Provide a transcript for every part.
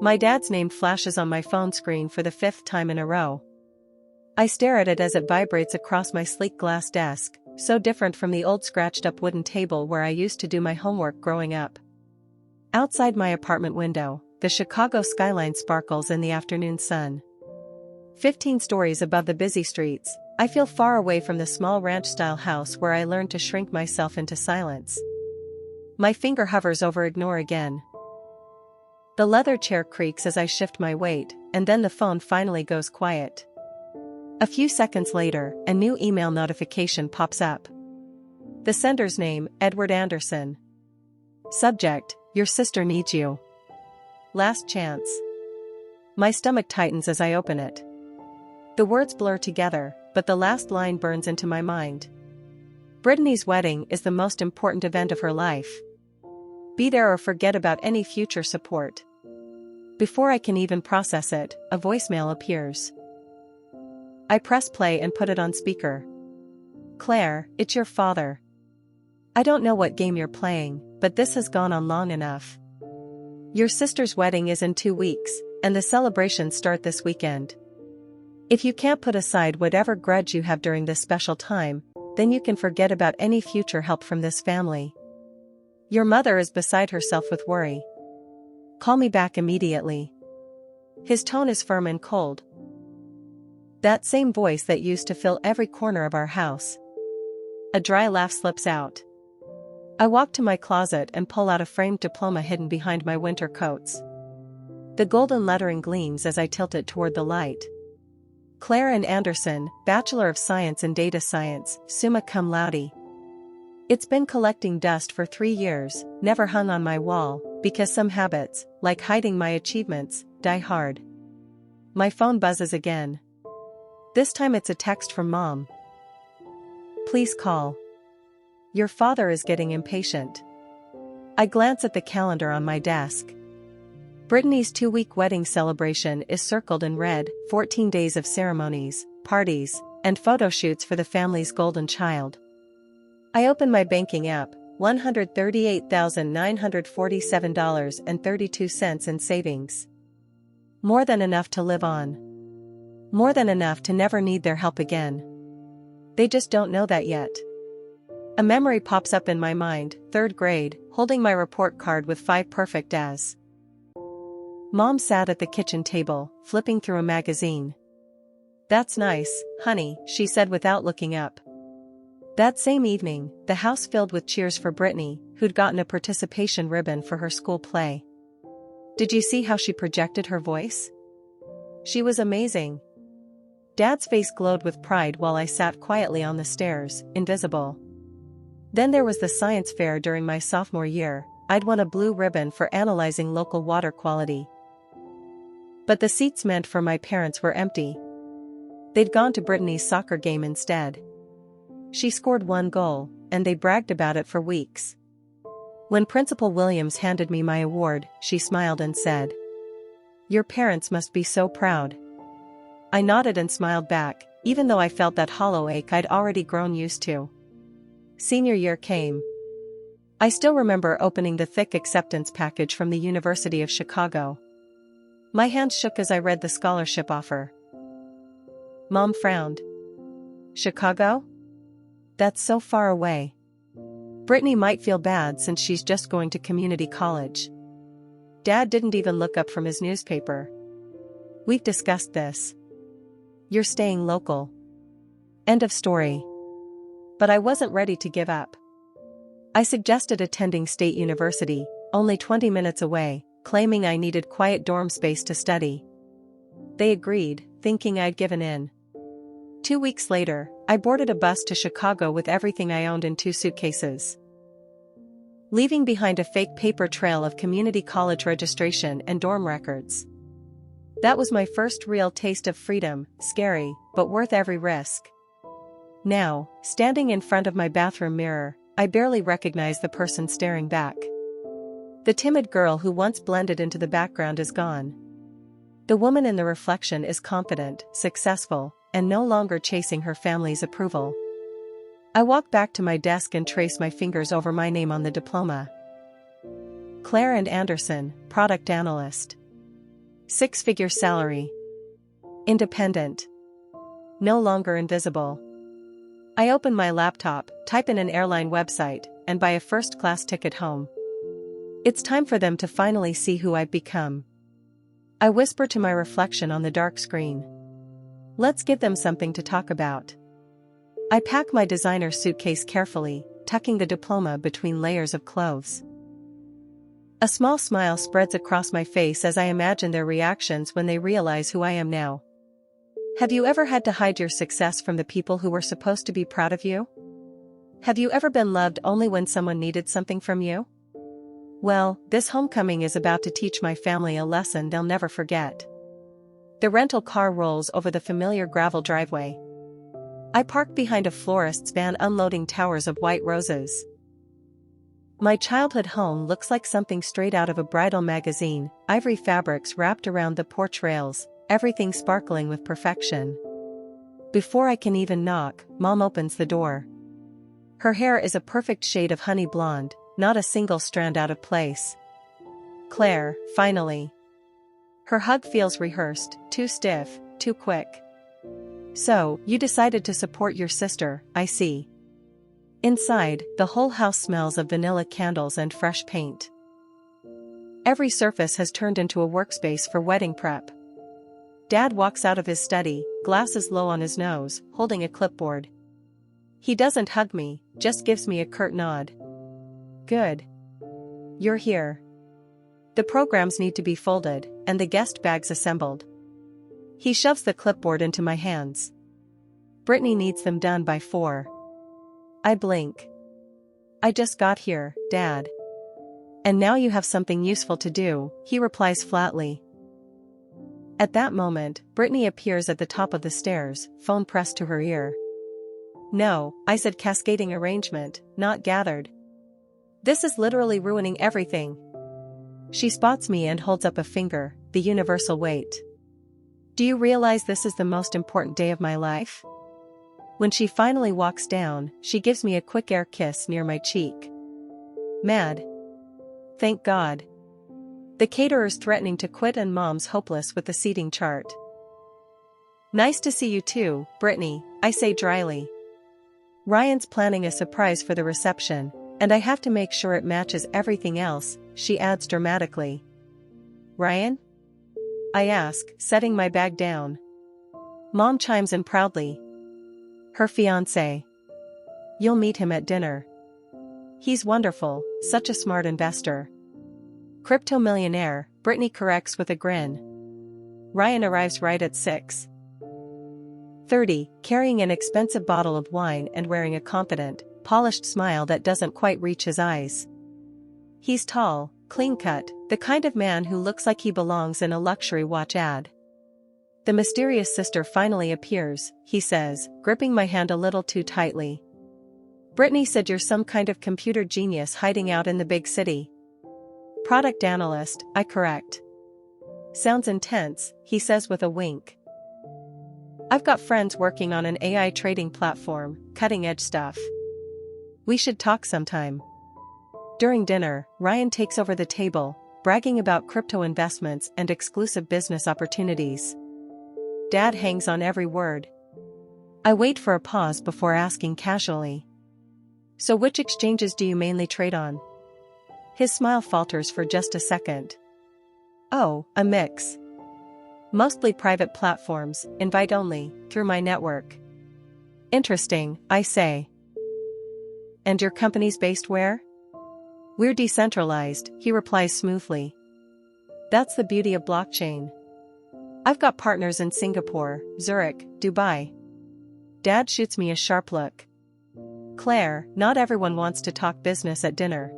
My dad's name flashes on my phone screen for the 5th time in a row. I stare at it as it vibrates across my sleek glass desk, so different from the old scratched-up wooden table where I used to do my homework growing up. Outside my apartment window, the Chicago skyline sparkles in the afternoon sun. 15 stories above the busy streets, I feel far away from the small ranch-style house where I learned to shrink myself into silence. My finger hovers over ignore again. The leather chair creaks as I shift my weight, and then the phone finally goes quiet. A few seconds later, a new email notification pops up. The sender's name, Edward Anderson. Subject, your sister needs you. Last chance. My stomach tightens as I open it. The words blur together, but the last line burns into my mind. Brittany's wedding is the most important event of her life. Be there or forget about any future support. Before I can even process it, a voicemail appears. I press play and put it on speaker. Claire, it's your father. I don't know what game you're playing, but this has gone on long enough. Your sister's wedding is in 2 weeks, and the celebrations start this weekend. If you can't put aside whatever grudge you have during this special time, then you can forget about any future help from this family. Your mother is beside herself with worry. Call me back immediately. His tone is firm and cold. That same voice that used to fill every corner of our house. A dry laugh slips out. I walk to my closet and pull out a framed diploma hidden behind my winter coats. The golden lettering gleams as I tilt it toward the light. Claire and Anderson, Bachelor of Science in Data Science, summa cum laude. It's been collecting dust for 3 years, never hung on my wall, because some habits, like hiding my achievements, die hard. My phone buzzes again. This time it's a text from Mom. Please call. Your father is getting impatient. I glance at the calendar on my desk. Brittany's 2-week wedding celebration is circled in red, 14 days of ceremonies, parties, and photo shoots for the family's golden child. I open my banking app, $138,947.32 in savings. More than enough to live on. More than enough to never need their help again. They just don't know that yet. A memory pops up in my mind, 3rd grade, holding my report card with 5 perfect as. Mom sat at the kitchen table, flipping through a magazine. That's nice, honey, she said without looking up. That same evening, the house filled with cheers for Brittany, who'd gotten a participation ribbon for her school play. Did you see how she projected her voice? She was amazing. Dad's face glowed with pride while I sat quietly on the stairs, invisible. Then there was the science fair during my sophomore year. I'd won a blue ribbon for analyzing local water quality. But the seats meant for my parents were empty. They'd gone to Brittany's soccer game instead. She scored 1 goal, and they bragged about it for weeks. When Principal Williams handed me my award, she smiled and said, "Your parents must be so proud." I nodded and smiled back, even though I felt that hollow ache I'd already grown used to. Senior year came. I still remember opening the thick acceptance package from the University of Chicago. My hand shook as I read the scholarship offer. Mom frowned. Chicago? That's so far away. Brittany might feel bad since she's just going to community college. Dad didn't even look up from his newspaper. We've discussed this. You're staying local. End of story. But I wasn't ready to give up. I suggested attending State University, only 20 minutes away, claiming I needed quiet dorm space to study. They agreed, thinking I'd given in. 2 weeks later, I boarded a bus to Chicago with everything I owned in 2 suitcases. Leaving behind a fake paper trail of community college registration and dorm records. That was my first real taste of freedom, scary, but worth every risk. Now, standing in front of my bathroom mirror, I barely recognize the person staring back. The timid girl who once blended into the background is gone. The woman in the reflection is confident, successful, and no longer chasing her family's approval. I walk back to my desk and trace my fingers over my name on the diploma. Claire and Anderson, product analyst. 6-figure salary. Independent. No longer invisible. I open my laptop, type in an airline website, and buy a first-class ticket home. It's time for them to finally see who I've become. I whisper to my reflection on the dark screen. Let's give them something to talk about. I pack my designer suitcase carefully, tucking the diploma between layers of clothes. A small smile spreads across my face as I imagine their reactions when they realize who I am now. Have you ever had to hide your success from the people who were supposed to be proud of you? Have you ever been loved only when someone needed something from you? Well, this homecoming is about to teach my family a lesson they'll never forget. The rental car rolls over the familiar gravel driveway. I park behind a florist's van unloading towers of white roses. My childhood home looks like something straight out of a bridal magazine, ivory fabrics wrapped around the porch rails, everything sparkling with perfection. Before I can even knock, Mom opens the door. Her hair is a perfect shade of honey blonde, not a single strand out of place. Claire, finally. Her hug feels rehearsed, too stiff, too quick. So, you decided to support your sister, I see. Inside, the whole house smells of vanilla candles and fresh paint. Every surface has turned into a workspace for wedding prep. Dad walks out of his study, glasses low on his nose, holding a clipboard. He doesn't hug me, just gives me a curt nod. Good. You're here. The programs need to be folded, and the guest bags assembled. He shoves the clipboard into my hands. Brittany needs them done by 4. I blink. I just got here, Dad. And now you have something useful to do, he replies flatly. At that moment, Brittany appears at the top of the stairs, phone pressed to her ear. No, I said cascading arrangement, not gathered. This is literally ruining everything. She spots me and holds up a finger, the universal weight. Do you realize this is the most important day of my life? When she finally walks down, she gives me a quick air kiss near my cheek. Mad. Thank God. The caterer's threatening to quit and Mom's hopeless with the seating chart. Nice to see you too, Brittany, I say dryly. Ryan's planning a surprise for the reception, and I have to make sure it matches everything else, she adds dramatically. Ryan? I ask, setting my bag down. Mom chimes in proudly. Her fiancé. You'll meet him at dinner. He's wonderful, such a smart investor. Crypto millionaire, Brittany corrects with a grin. Ryan arrives right at 6:30, carrying an expensive bottle of wine and wearing a confident, polished smile that doesn't quite reach his eyes. He's tall, clean-cut, the kind of man who looks like he belongs in a luxury watch ad. The mysterious sister finally appears, he says, gripping my hand a little too tightly. Brittany said you're some kind of computer genius hiding out in the big city. Product analyst, I correct. Sounds intense, he says with a wink. I've got friends working on an AI trading platform, cutting-edge stuff. We should talk sometime. During dinner, Ryan takes over the table, bragging about crypto investments and exclusive business opportunities. Dad hangs on every word. I wait for a pause before asking casually. So which exchanges do you mainly trade on? His smile falters for just a second. Oh, a mix. Mostly private platforms, invite only, through my network. Interesting, I say. And your company's based where? We're decentralized, he replies smoothly. That's the beauty of blockchain. I've got partners in Singapore, Zurich, Dubai. Dad shoots me a sharp look. Claire, not everyone wants to talk business at dinner.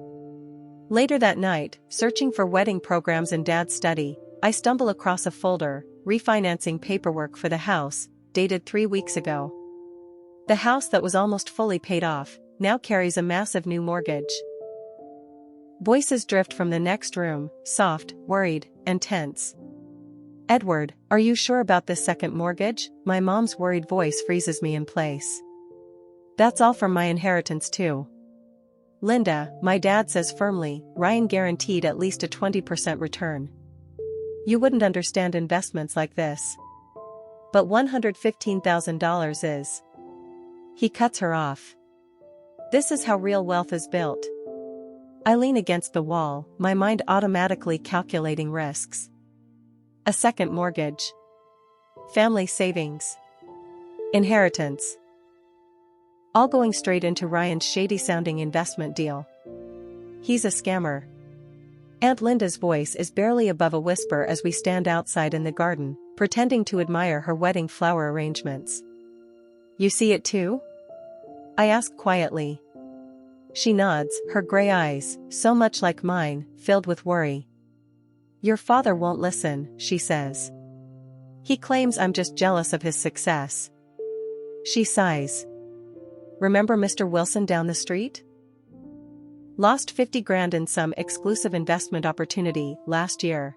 Later that night, searching for wedding programs in Dad's study, I stumble across a folder, refinancing paperwork for the house, dated 3 weeks ago. The house that was almost fully paid off, now carries a massive new mortgage. Voices drift from the next room, soft, worried, and tense. Edward, are you sure about this second mortgage? My mom's worried voice freezes me in place. That's all from my inheritance too. Linda, my dad says firmly, Ryan guaranteed at least a 20% return. You wouldn't understand investments like this. But $115,000 is. He cuts her off. This is how real wealth is built. I lean against the wall, my mind automatically calculating risks. A second mortgage. Family savings. Inheritance. All going straight into Ryan's shady-sounding investment deal. He's a scammer. Aunt Linda's voice is barely above a whisper as we stand outside in the garden, pretending to admire her wedding flower arrangements. You see it too? I ask quietly. She nods, her gray eyes, so much like mine, filled with worry. Your father won't listen, she says. He claims I'm just jealous of his success. She sighs. Remember Mr. Wilson down the street? Lost 50 grand in some exclusive investment opportunity last year.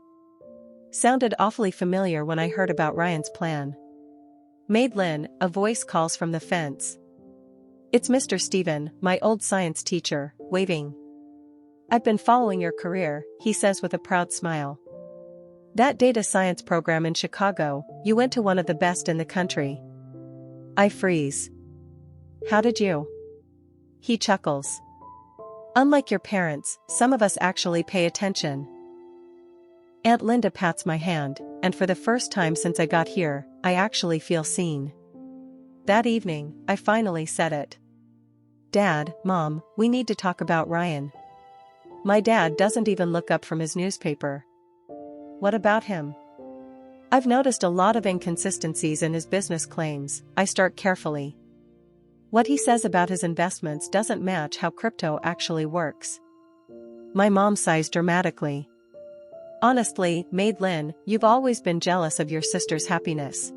Sounded awfully familiar when I heard about Ryan's plan. Madeline, a voice calls from the fence. It's Mr. Stephen, my old science teacher, waving. I've been following your career, he says with a proud smile. That data science program in Chicago, you went to one of the best in the country. I freeze. How did you? He chuckles. Unlike your parents, some of us actually pay attention. Aunt Linda pats my hand, and for the first time since I got here, I actually feel seen. That evening, I finally said it. Dad, Mom, we need to talk about Ryan. My dad doesn't even look up from his newspaper. What about him? I've noticed a lot of inconsistencies in his business claims. I start carefully. What he says about his investments doesn't match how crypto actually works. My mom sighs dramatically. Honestly, Madeline, you've always been jealous of your sister's happiness.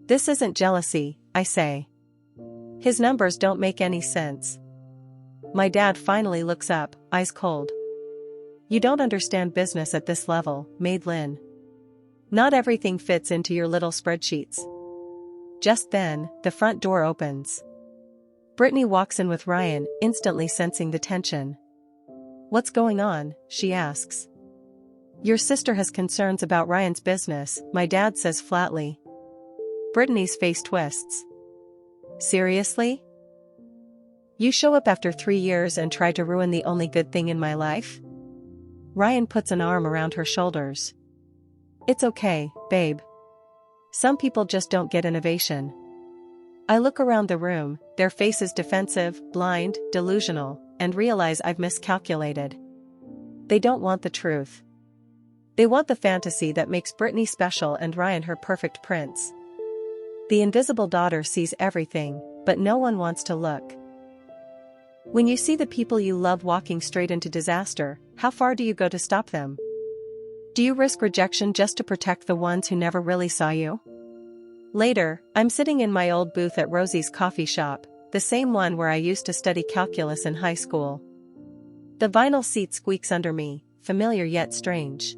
This isn't jealousy, I say. His numbers don't make any sense. My dad finally looks up, eyes cold. You don't understand business at this level, Madeline. Not everything fits into your little spreadsheets. Just then, the front door opens. Brittany walks in with Ryan, instantly sensing the tension. What's going on? She asks. Your sister has concerns about Ryan's business, my dad says flatly. Brittany's face twists. Seriously? You show up after 3 years and try to ruin the only good thing in my life? Ryan puts an arm around her shoulders. It's okay, babe. Some people just don't get innovation. I look around the room, their faces defensive, blind, delusional, and realize I've miscalculated. They don't want the truth. They want the fantasy that makes Brittany special and Ryan her perfect prince. The invisible daughter sees everything, but no one wants to look. When you see the people you love walking straight into disaster, how far do you go to stop them? Do you risk rejection just to protect the ones who never really saw you? Later, I'm sitting in my old booth at Rosie's coffee shop, the same one where I used to study calculus in high school. The vinyl seat squeaks under me, familiar yet strange.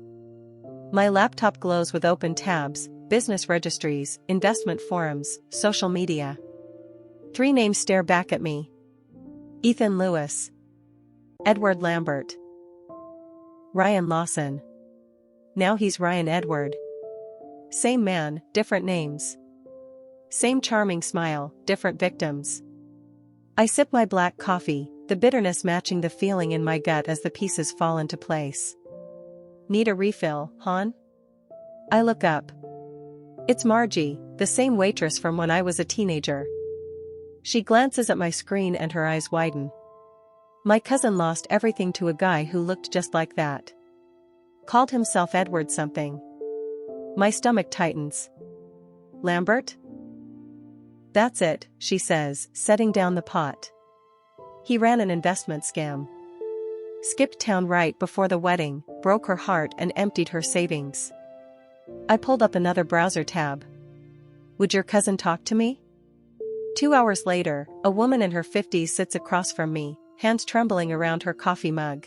My laptop glows with open tabs, business registries, investment forums, social media. 3 names stare back at me. Ethan Lewis. Edward Lambert. Ryan Lawson. Now he's Ryan Edward. Same man, different names. Same charming smile, different victims. I sip my black coffee, the bitterness matching the feeling in my gut as the pieces fall into place. Need a refill, hon? I look up. It's Margie, the same waitress from when I was a teenager. She glances at my screen and her eyes widen. My cousin lost everything to a guy who looked just like that. Called himself Edward something. My stomach tightens. Lambert? That's it, she says, setting down the pot. He ran an investment scam. Skipped town right before the wedding, broke her heart and emptied her savings. I pulled up another browser tab. Would your cousin talk to me? 2 hours later, a woman in her 50s sits across from me, hands trembling around her coffee mug.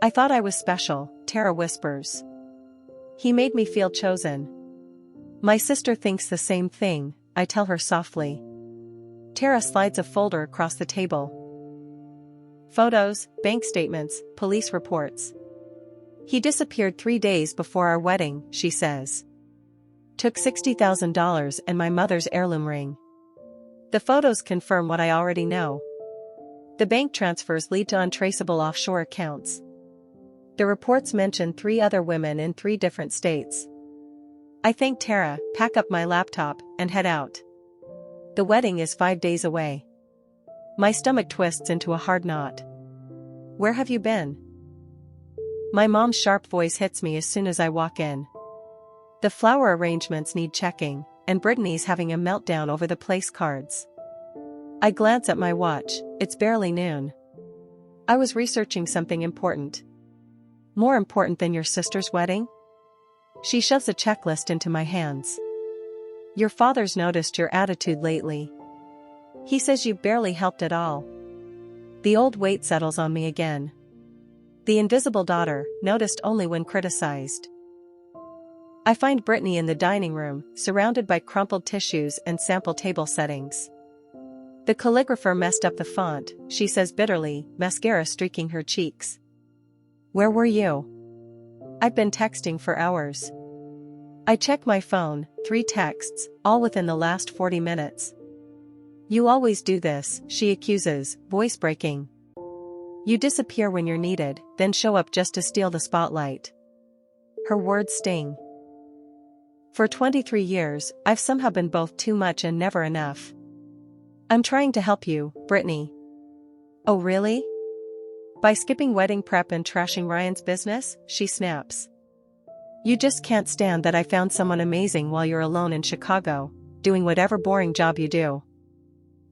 I thought I was special, Tara whispers. He made me feel chosen. My sister thinks the same thing, I tell her softly. Tara slides a folder across the table. Photos, bank statements, police reports. He disappeared 3 days before our wedding, she says. Took $60,000 and my mother's heirloom ring. The photos confirm what I already know. The bank transfers lead to untraceable offshore accounts. The reports mention 3 other women in 3 different states. I thank Tara, pack up my laptop, and head out. The wedding is 5 days away. My stomach twists into a hard knot. Where have you been? My mom's sharp voice hits me as soon as I walk in. The flower arrangements need checking, and Brittany's having a meltdown over the place cards. I glance at my watch, it's barely noon. I was researching something important. More important than your sister's wedding? She shoves a checklist into my hands. Your father's noticed your attitude lately. He says you barely helped at all. The old weight settles on me again. The invisible daughter, noticed only when criticized. I find Brittany in the dining room, surrounded by crumpled tissues and sample table settings. The calligrapher messed up the font, she says bitterly, mascara streaking her cheeks. Where were you? I've been texting for hours. I check my phone, 3 texts, all within the last 40 minutes. You always do this, she accuses, voice breaking. You disappear when you're needed, then show up just to steal the spotlight. Her words sting. For 23 years, I've somehow been both too much and never enough. I'm trying to help you, Brittany. Oh really? By skipping wedding prep and trashing Ryan's business, she snaps. You just can't stand that I found someone amazing while you're alone in Chicago, doing whatever boring job you do.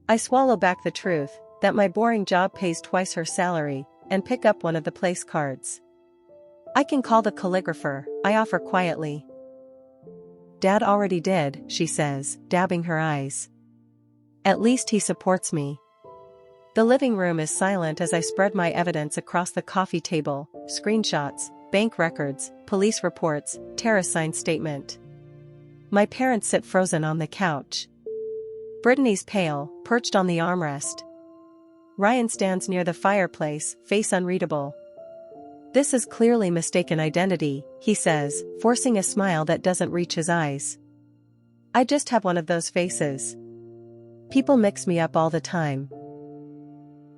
I swallow back the truth, that my boring job pays twice her salary, and pick up one of the place cards. I can call the calligrapher, I offer quietly. Dad already did, she says, dabbing her eyes. At least he supports me. The living room is silent as I spread my evidence across the coffee table, screenshots, bank records, police reports, Tara's signed statement. My parents sit frozen on the couch. Brittany's pale, perched on the armrest. Ryan stands near the fireplace, face unreadable. This is clearly mistaken identity, he says, forcing a smile that doesn't reach his eyes. I just have one of those faces. People mix me up all the time.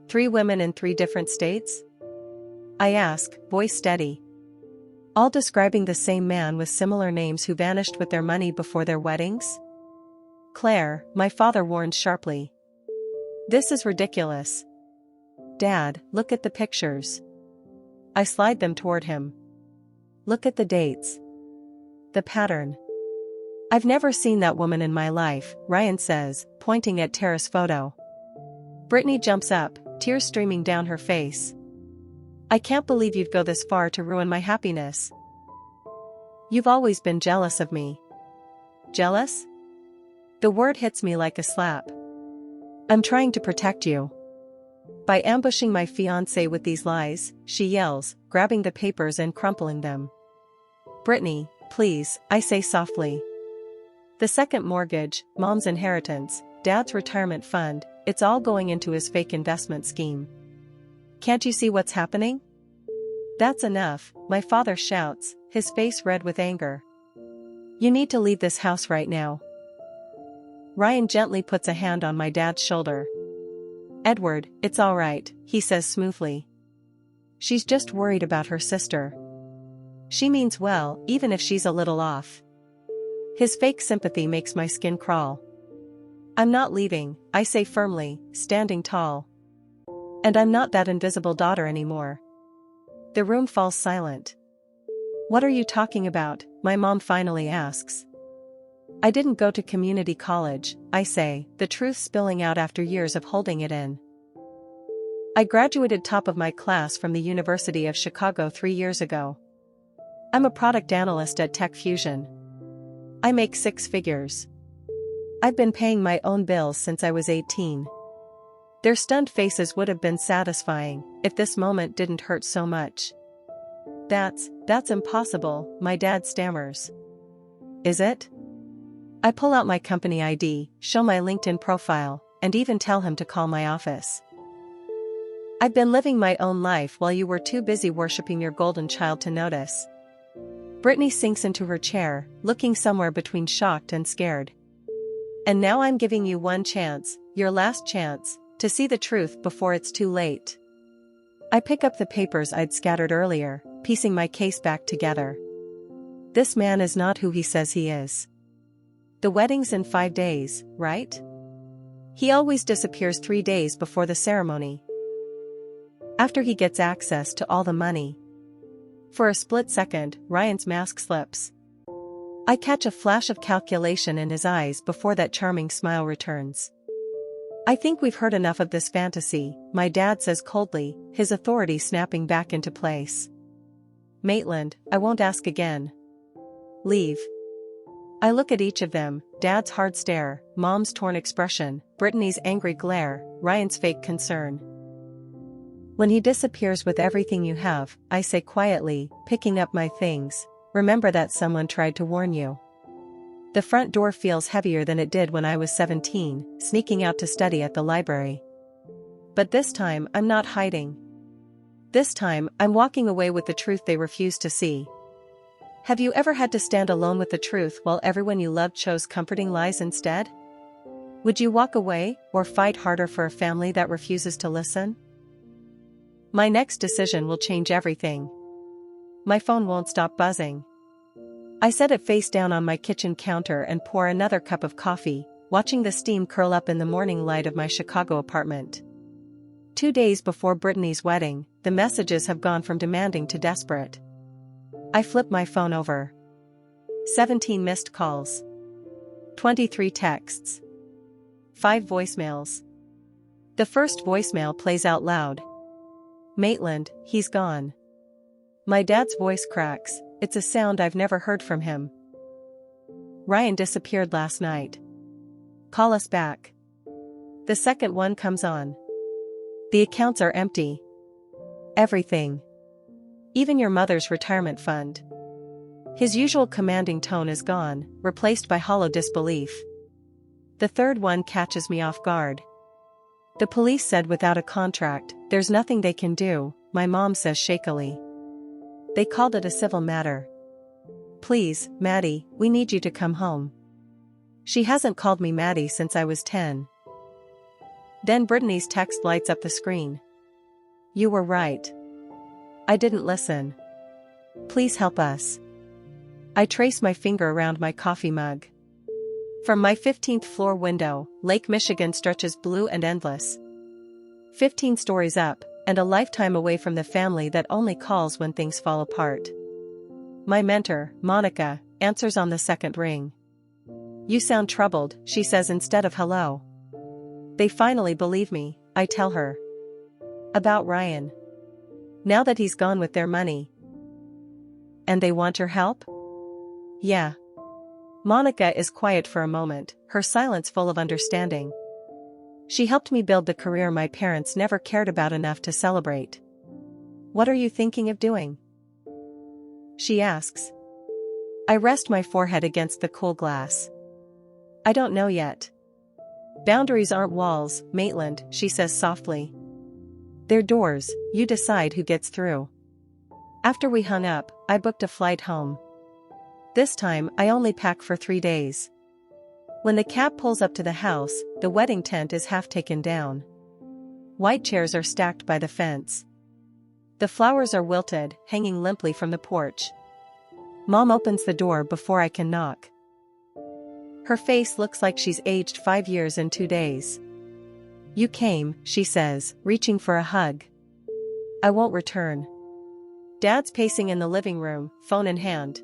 3 women in 3 different states? I ask, voice steady. All describing the same man with similar names who vanished with their money before their weddings? Claire, my father warned sharply. This is ridiculous. Dad, look at the pictures. I slide them toward him. Look at the dates. The pattern. I've never seen that woman in my life, Ryan says, pointing at Tara's photo. Brittany jumps up, tears streaming down her face. I can't believe you'd go this far to ruin my happiness. You've always been jealous of me. Jealous? The word hits me like a slap. I'm trying to protect you. By ambushing my fiancé with these lies, she yells, grabbing the papers and crumpling them. Brittany, please, I say softly. The second mortgage, mom's inheritance, dad's retirement fund, it's all going into his fake investment scheme. Can't you see what's happening? That's enough, my father shouts, his face red with anger. You need to leave this house right now. Ryan gently puts a hand on my dad's shoulder. Edward, it's all right, he says smoothly. She's just worried about her sister. She means well, even if she's a little off. His fake sympathy makes my skin crawl. I'm not leaving, I say firmly, standing tall. And I'm not that invisible daughter anymore. The room falls silent. What are you talking about? My mom finally asks. I didn't go to community college, I say, the truth spilling out after years of holding it in. I graduated top of my class from the University of Chicago 3 years ago. I'm a product analyst at Tech Fusion. I make 6 figures. I've been paying my own bills since I was 18. Their stunned faces would have been satisfying if this moment didn't hurt so much. That's impossible, my dad stammers. Is it? I pull out my company ID, show my LinkedIn profile, and even tell him to call my office. I've been living my own life while you were too busy worshipping your golden child to notice. Brittany sinks into her chair, looking somewhere between shocked and scared. And now I'm giving you one chance, your last chance, to see the truth before it's too late. I pick up the papers I'd scattered earlier, piecing my case back together. This man is not who he says he is. The wedding's in 5 days, right? He always disappears 3 days before the ceremony. After he gets access to all the money. For a split second, Ryan's mask slips. I catch a flash of calculation in his eyes before that charming smile returns. I think we've heard enough of this fantasy, my dad says coldly, his authority snapping back into place. Maitland, I won't ask again. Leave. I look at each of them, Dad's hard stare, Mom's torn expression, Brittany's angry glare, Ryan's fake concern. When he disappears with everything you have, I say quietly, picking up my things, remember that someone tried to warn you. The front door feels heavier than it did when I was 17, sneaking out to study at the library. But this time I'm not hiding. This time I'm walking away with the truth they refuse to see. Have you ever had to stand alone with the truth while everyone you loved chose comforting lies instead? Would you walk away, or fight harder for a family that refuses to listen? My next decision will change everything. My phone won't stop buzzing. I set it face down on my kitchen counter and pour another cup of coffee, watching the steam curl up in the morning light of my Chicago apartment. 2 days before Brittany's wedding, the messages have gone from demanding to desperate. I flip my phone over. 17 missed calls. 23 texts. 5 voicemails. The first voicemail plays out loud. Maitland, he's gone. My dad's voice cracks, it's a sound I've never heard from him. Ryan disappeared last night. Call us back. The second one comes on. The accounts are empty. Everything. Even your mother's retirement fund. His usual commanding tone is gone, replaced by hollow disbelief. The third one catches me off guard. The police said without a contract, there's nothing they can do, my mom says shakily. They called it a civil matter. Please, Maddie, we need you to come home. She hasn't called me Maddie since I was 10. Then Brittany's text lights up the screen. You were right. I didn't listen. Please help us. I trace my finger around my coffee mug. From my 15th floor window, Lake Michigan stretches blue and endless. 15 stories up, and a lifetime away from the family that only calls when things fall apart. My mentor, Monica, answers on the second ring. You sound troubled, she says instead of hello. They finally believe me, I tell her. About Ryan. Now that he's gone with their money. And they want your help? Yeah. Monica is quiet for a moment, her silence full of understanding. She helped me build the career my parents never cared about enough to celebrate. What are you thinking of doing? She asks. I rest my forehead against the cool glass. I don't know yet. Boundaries aren't walls, Maitland, she says softly. They're doors, you decide who gets through. After we hung up, I booked a flight home. This time, I only pack for 3 days. When the cab pulls up to the house, the wedding tent is half taken down. White chairs are stacked by the fence. The flowers are wilted, hanging limply from the porch. Mom opens the door before I can knock. Her face looks like she's aged 5 years in 2 days. You came, she says, reaching for a hug. I won't return. Dad's pacing in the living room, phone in hand.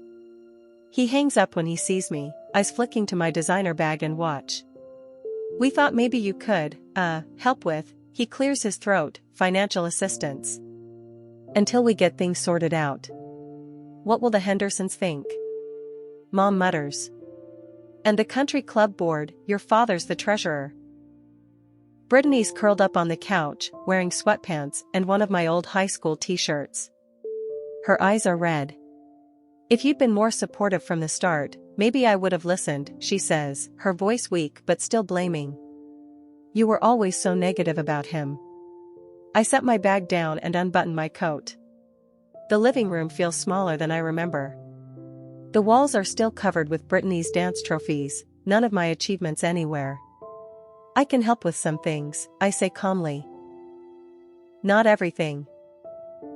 He hangs up when he sees me, eyes flicking to my designer bag and watch. We thought maybe you could, help with, he clears his throat, financial assistance. Until we get things sorted out. What will the Hendersons think? Mom mutters. And the country club board, your father's the treasurer. Brittany's curled up on the couch, wearing sweatpants and one of my old high school t-shirts. Her eyes are red. If you'd been more supportive from the start, maybe I would have listened, she says, her voice weak but still blaming. You were always so negative about him. I set my bag down and unbuttoned my coat. The living room feels smaller than I remember. The walls are still covered with Brittany's dance trophies, none of my achievements anywhere. I can help with some things, I say calmly. Not everything.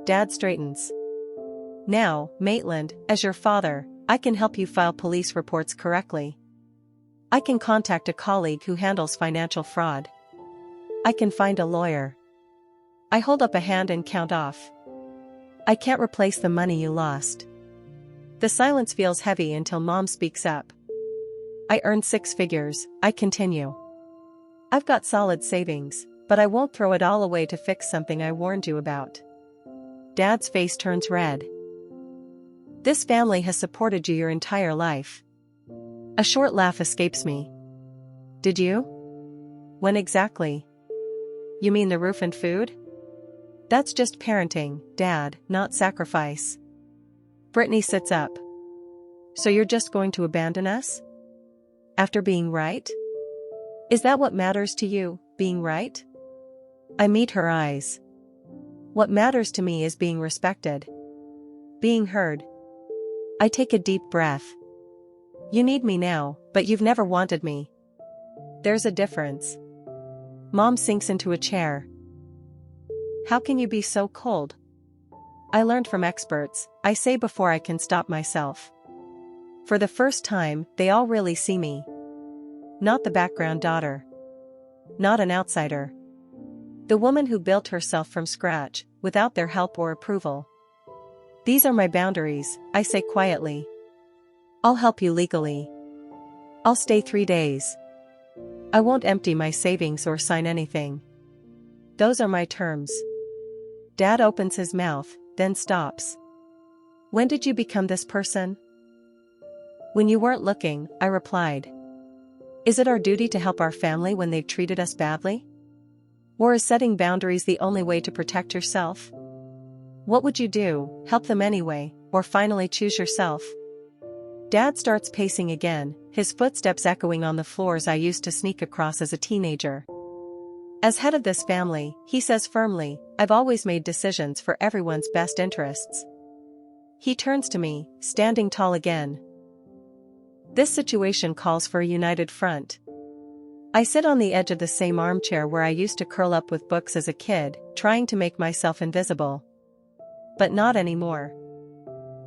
Dad straightens. Now, Maitland, as your father, I can help you file police reports correctly. I can contact a colleague who handles financial fraud. I can find a lawyer. I hold up a hand and count off. I can't replace the money you lost. The silence feels heavy until Mom speaks up. I earned 6 figures, I continue. I've got solid savings, but I won't throw it all away to fix something I warned you about. Dad's face turns red. This family has supported you your entire life. A short laugh escapes me. Did you? When exactly? You mean the roof and food? That's just parenting, Dad, not sacrifice. Brittany sits up. So you're just going to abandon us? After being right? Is that what matters to you, being right? I meet her eyes. What matters to me is being respected. Being heard. I take a deep breath. You need me now, but you've never wanted me. There's a difference. Mom sinks into a chair. How can you be so cold? I learned from experts, I say before I can stop myself. For the first time, they all really see me. Not the background daughter. Not an outsider. The woman who built herself from scratch, without their help or approval. These are my boundaries, I say quietly. I'll help you legally. I'll stay 3 days. I won't empty my savings or sign anything. Those are my terms. Dad opens his mouth, then stops. When did you become this person? When you weren't looking, I replied. Is it our duty to help our family when they've treated us badly? Or is setting boundaries the only way to protect yourself? What would you do, help them anyway, or finally choose yourself? Dad starts pacing again, his footsteps echoing on the floors I used to sneak across as a teenager. As head of this family, he says firmly, I've always made decisions for everyone's best interests. He turns to me, standing tall again. This situation calls for a united front. I sit on the edge of the same armchair where I used to curl up with books as a kid, trying to make myself invisible. But not anymore.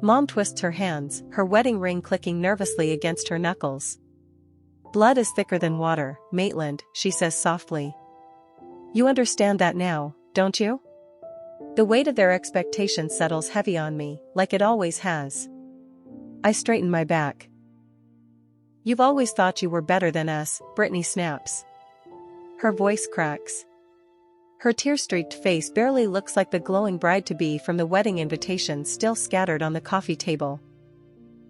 Mom twists her hands, her wedding ring clicking nervously against her knuckles. Blood is thicker than water, Maitland, she says softly. You understand that now, don't you? The weight of their expectations settles heavy on me, like it always has. I straighten my back. You've always thought you were better than us, Brittany snaps. Her voice cracks. Her tear-streaked face barely looks like the glowing bride-to-be from the wedding invitations still scattered on the coffee table.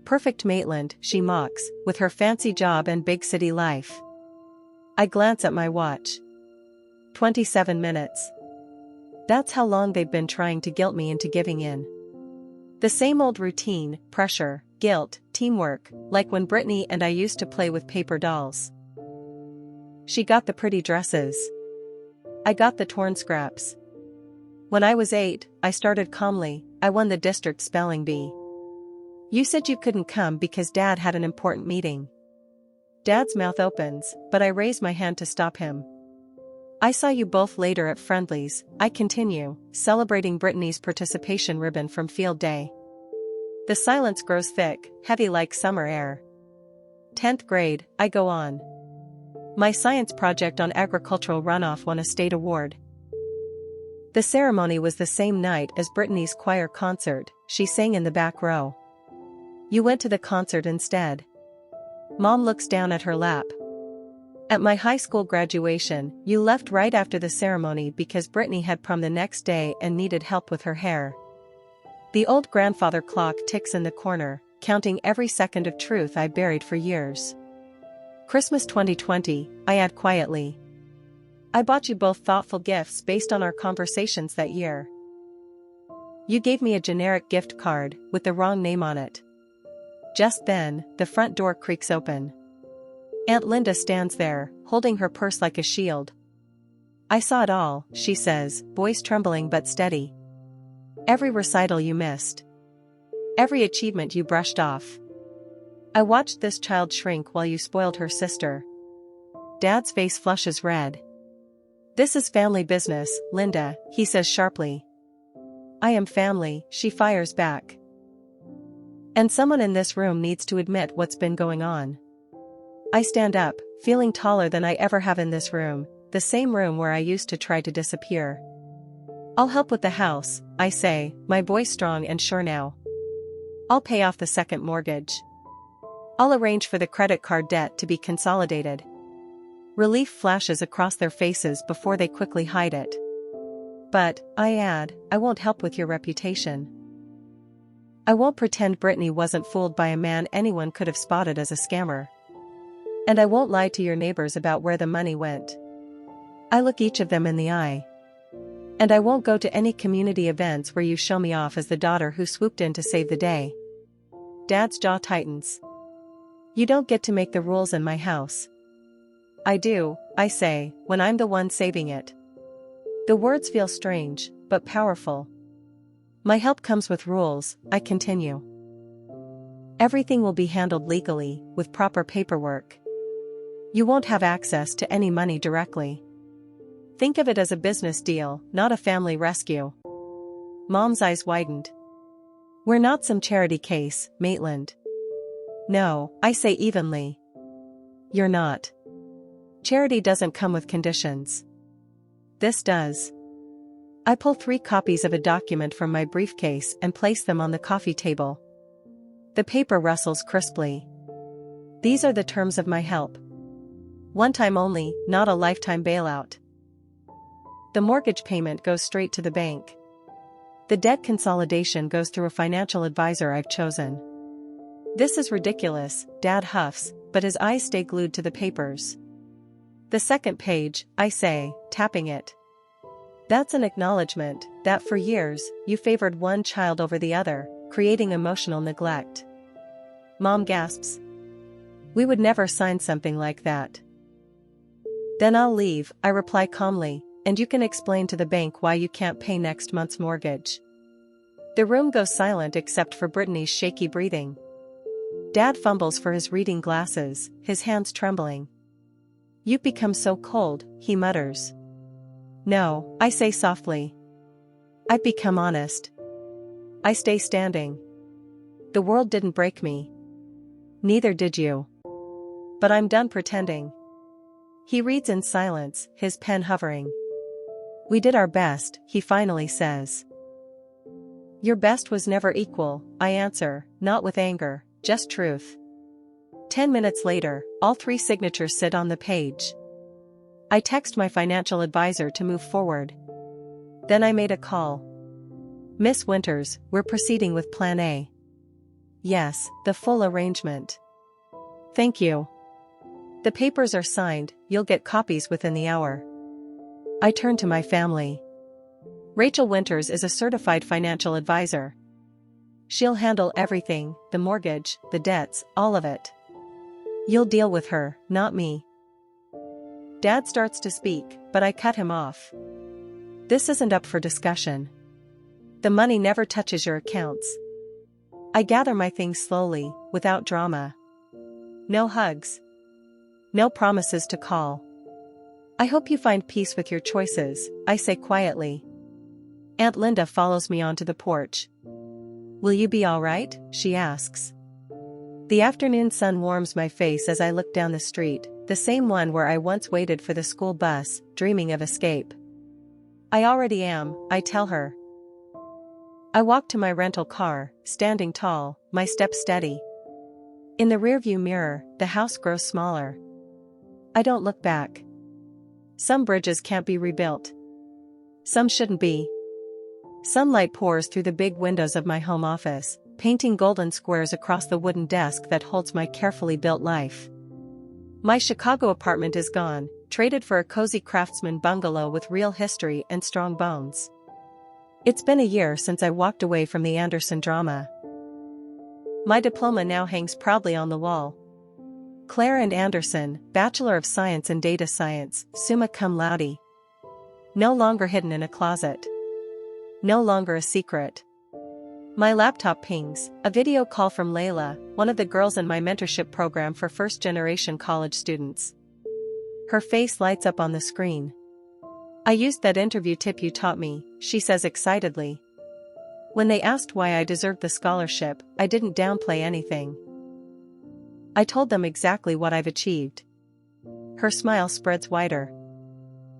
Perfect Maitland, she mocks, with her fancy job and big city life. I glance at my watch. 27 minutes. That's how long they've been trying to guilt me into giving in. The same old routine, pressure, guilt, teamwork, like when Brittany and I used to play with paper dolls. She got the pretty dresses. I got the torn scraps. When I was 8, I started calmly, I won the district spelling bee. You said you couldn't come because Dad had an important meeting. Dad's mouth opens, but I raise my hand to stop him. I saw you both later at Friendly's, I continue, celebrating Brittany's participation ribbon from field day. The silence grows thick, heavy like summer air. 10th grade, I go on. My science project on agricultural runoff won a state award. The ceremony was the same night as Brittany's choir concert, she sang in the back row. You went to the concert instead. Mom looks down at her lap. At my high school graduation, you left right after the ceremony because Brittany had prom the next day and needed help with her hair. The old grandfather clock ticks in the corner, counting every second of truth I buried for years. Christmas 2020, I add quietly. I bought you both thoughtful gifts based on our conversations that year. You gave me a generic gift card with the wrong name on it. Just then, the front door creaks open. Aunt Linda stands there, holding her purse like a shield. I saw it all, she says, voice trembling but steady. Every recital you missed. Every achievement you brushed off. I watched this child shrink while you spoiled her sister. Dad's face flushes red. This is family business, Linda, he says sharply. I am family, she fires back. And someone in this room needs to admit what's been going on. I stand up, feeling taller than I ever have in this room, the same room where I used to try to disappear. I'll help with the house, I say, my voice strong and sure now. I'll pay off the second mortgage. I'll arrange for the credit card debt to be consolidated. Relief flashes across their faces before they quickly hide it. But, I add, I won't help with your reputation. I won't pretend Brittany wasn't fooled by a man anyone could have spotted as a scammer. And I won't lie to your neighbors about where the money went. I look each of them in the eye. And I won't go to any community events where you show me off as the daughter who swooped in to save the day. Dad's jaw tightens. You don't get to make the rules in my house. I do, I say, when I'm the one saving it. The words feel strange, but powerful. My help comes with rules, I continue. Everything will be handled legally, with proper paperwork. You won't have access to any money directly. Think of it as a business deal, not a family rescue. Mom's eyes widened. We're not some charity case, Maitland. No, I say evenly. You're not. Charity doesn't come with conditions. This does. I pull 3 copies of a document from my briefcase and place them on the coffee table. The paper rustles crisply. These are the terms of my help. One time only, not a lifetime bailout. The mortgage payment goes straight to the bank. The debt consolidation goes through a financial advisor I've chosen. This is ridiculous, Dad huffs, but his eyes stay glued to the papers. The second page, I say, tapping it. That's an acknowledgement that for years, you favored one child over the other, creating emotional neglect. Mom gasps. We would never sign something like that. Then I'll leave, I reply calmly, and you can explain to the bank why you can't pay next month's mortgage. The room goes silent except for Brittany's shaky breathing. Dad fumbles for his reading glasses, his hands trembling. You've become so cold, he mutters. No, I say softly. I've become honest. I stay standing. The world didn't break me. Neither did you. But I'm done pretending. He reads in silence, his pen hovering. We did our best, he finally says. Your best was never equal, I answer, not with anger, just truth. 10 minutes later, all 3 signatures sit on the page. I text my financial advisor to move forward. Then I made a call. Miss Winters, we're proceeding with Plan A. Yes, the full arrangement. Thank you. The papers are signed, you'll get copies within the hour. I turn to my family. Rachel Winters is a certified financial advisor. She'll handle everything, the mortgage, the debts, all of it. You'll deal with her, not me. Dad starts to speak, but I cut him off. This isn't up for discussion. The money never touches your accounts. I gather my things slowly, without drama. No hugs. No promises to call. I hope you find peace with your choices, I say quietly. Aunt Linda follows me onto the porch. Will you be all right? She asks. The afternoon sun warms my face as I look down the street, the same one where I once waited for the school bus, dreaming of escape. I already am, I tell her. I walk to my rental car, standing tall, my step steady. In the rearview mirror, the house grows smaller. I don't look back. Some bridges can't be rebuilt. Some shouldn't be. Sunlight pours through the big windows of my home office, painting golden squares across the wooden desk that holds my carefully built life. My Chicago apartment is gone, traded for a cozy craftsman bungalow with real history and strong bones. It's been a year since I walked away from the Anderson drama. My diploma now hangs proudly on the wall. Claire and Anderson, Bachelor of Science in Data Science, summa cum laude. No longer hidden in a closet. No longer a secret. My laptop pings, a video call from Layla, one of the girls in my mentorship program for first-generation college students. Her face lights up on the screen. "I used that interview tip you taught me," she says excitedly. "When they asked why I deserved the scholarship, I didn't downplay anything. I told them exactly what I've achieved." Her smile spreads wider.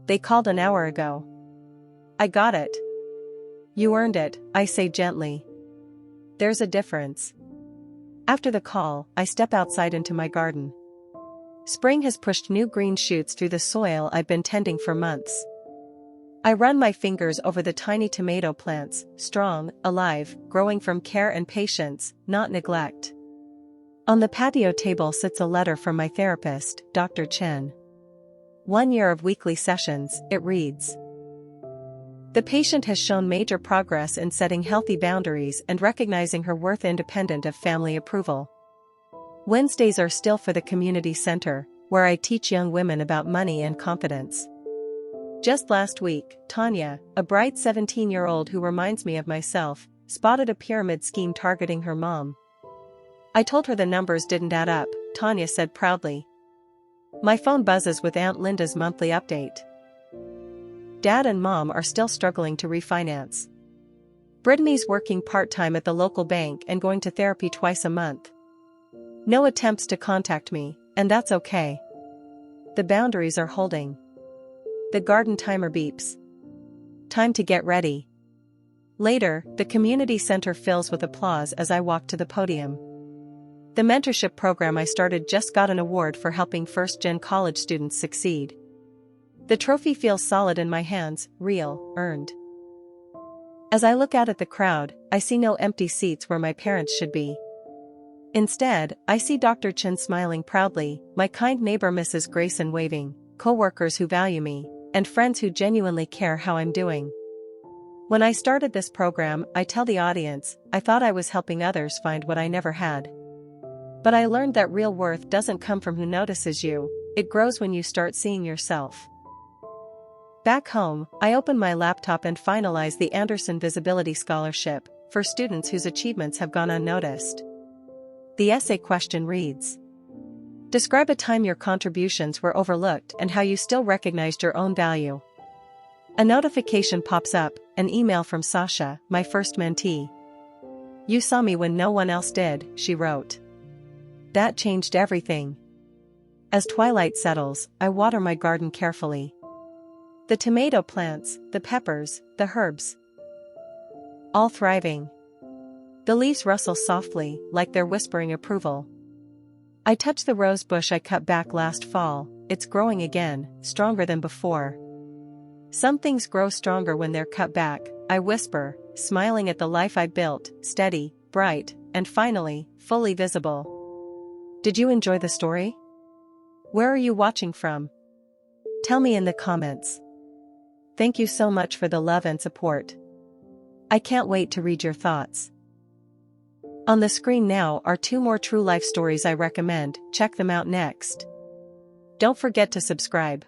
"They called an hour ago. I got it." "You earned it," I say gently. "There's a difference." After the call, I step outside into my garden. Spring has pushed new green shoots through the soil I've been tending for months. I run my fingers over the tiny tomato plants, strong, alive, growing from care and patience, not neglect. On the patio table sits a letter from my therapist, Dr. Chen. 1 year of weekly sessions, it reads. The patient has shown major progress in setting healthy boundaries and recognizing her worth independent of family approval. Wednesdays are still for the community center, where I teach young women about money and confidence. Just last week, Tanya, a bright 17-year-old who reminds me of myself, spotted a pyramid scheme targeting her mom. I told her the numbers didn't add up, Tanya said proudly. My phone buzzes with Aunt Linda's monthly update. Dad and Mom are still struggling to refinance. Brittany's working part-time at the local bank and going to therapy twice a month. No attempts to contact me, and that's okay. The boundaries are holding. The garden timer beeps. Time to get ready. Later, the community center fills with applause as I walk to the podium. The mentorship program I started just got an award for helping first-gen college students succeed. The trophy feels solid in my hands, real, earned. As I look out at the crowd, I see no empty seats where my parents should be. Instead, I see Dr. Chen smiling proudly, my kind neighbor Mrs. Grayson waving, co-workers who value me, and friends who genuinely care how I'm doing. When I started this program, I tell the audience, I thought I was helping others find what I never had. But I learned that real worth doesn't come from who notices you, it grows when you start seeing yourself. Back home, I open my laptop and finalize the Anderson Visibility Scholarship for students whose achievements have gone unnoticed. The essay question reads: describe a time your contributions were overlooked and how you still recognized your own value. A notification pops up, an email from Sasha, my first mentee. You saw me when no one else did, she wrote. That changed everything. As twilight settles, I water my garden carefully. The tomato plants, the peppers, the herbs. All thriving. The leaves rustle softly, like they're whispering approval. I touch the rose bush I cut back last fall, it's growing again, stronger than before. Some things grow stronger when they're cut back, I whisper, smiling at the life I built, steady, bright, and finally, fully visible. Did you enjoy the story? Where are you watching from? Tell me in the comments. Thank you so much for the love and support. I can't wait to read your thoughts. On the screen now are 2 more true life stories I recommend, check them out next. Don't forget to subscribe.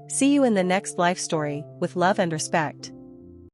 See you in the next life story, with love and respect.